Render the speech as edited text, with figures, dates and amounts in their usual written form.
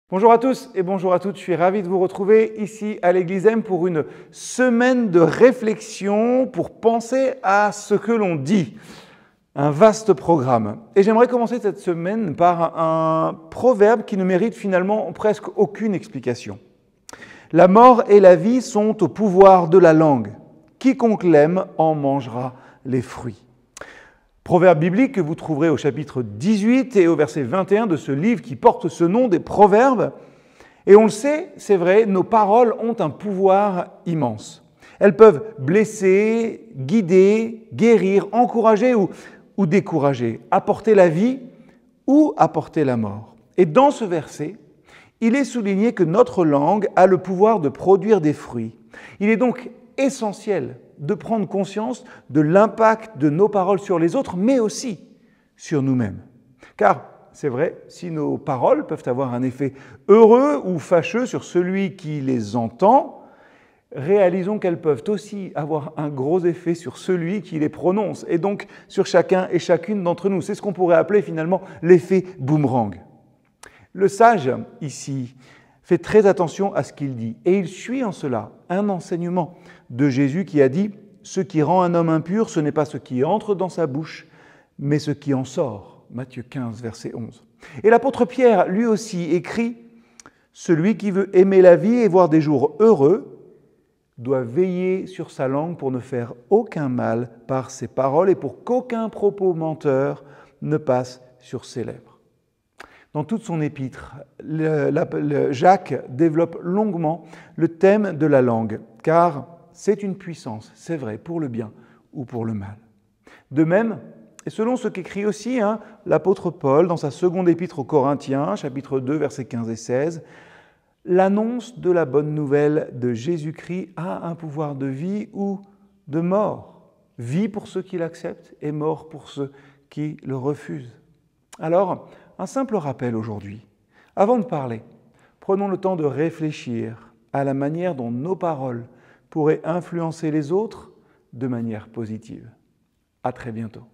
Bonjour à tous et bonjour à toutes, je suis ravi de vous retrouver ici à l'Église M pour une semaine de réflexion pour penser à ce que l'on dit. Un vaste programme. Et j'aimerais commencer cette semaine par un proverbe qui ne mérite finalement presque aucune explication. La mort et la vie sont au pouvoir de la langue. Quiconque l'aime en mangera les fruits. Proverbe biblique que vous trouverez au chapitre 18 et au verset 21 de ce livre qui porte ce nom des Proverbes. Et on le sait, c'est vrai, nos paroles ont un pouvoir immense. Elles peuvent blesser, guider, guérir, encourager ou décourager, apporter la vie ou apporter la mort. Et dans ce verset, il est souligné que notre langue a le pouvoir de produire des fruits. Il est donc essentiel de prendre conscience de l'impact de nos paroles sur les autres, mais aussi sur nous-mêmes. Car, c'est vrai, si nos paroles peuvent avoir un effet heureux ou fâcheux sur celui qui les entend, réalisons qu'elles peuvent aussi avoir un gros effet sur celui qui les prononce, et donc sur chacun et chacune d'entre nous. C'est ce qu'on pourrait appeler finalement l'effet boomerang. Le sage, ici, fait très attention à ce qu'il dit, et il suit en cela un enseignement de Jésus qui a dit « Ce qui rend un homme impur, ce n'est pas ce qui entre dans sa bouche, mais ce qui en sort ». Matthieu 15, verset 11. Et l'apôtre Pierre, lui aussi, écrit « Celui qui veut aimer la vie et voir des jours heureux doit veiller sur sa langue pour ne faire aucun mal par ses paroles et pour qu'aucun propos menteur ne passe sur ses lèvres. » Dans toute son épître, Jacques développe longuement le thème de la langue, car c'est une puissance, c'est vrai, pour le bien ou pour le mal. De même, et selon ce qu'écrit aussi l'apôtre Paul dans sa seconde épître aux Corinthiens, chapitre 2, versets 15 et 16, l'annonce de la bonne nouvelle de Jésus-Christ a un pouvoir de vie ou de mort. Vie pour ceux qui l'acceptent et mort pour ceux qui le refusent. Alors, un simple rappel aujourd'hui. Avant de parler, prenons le temps de réfléchir à la manière dont nos paroles pourraient influencer les autres de manière positive. À très bientôt.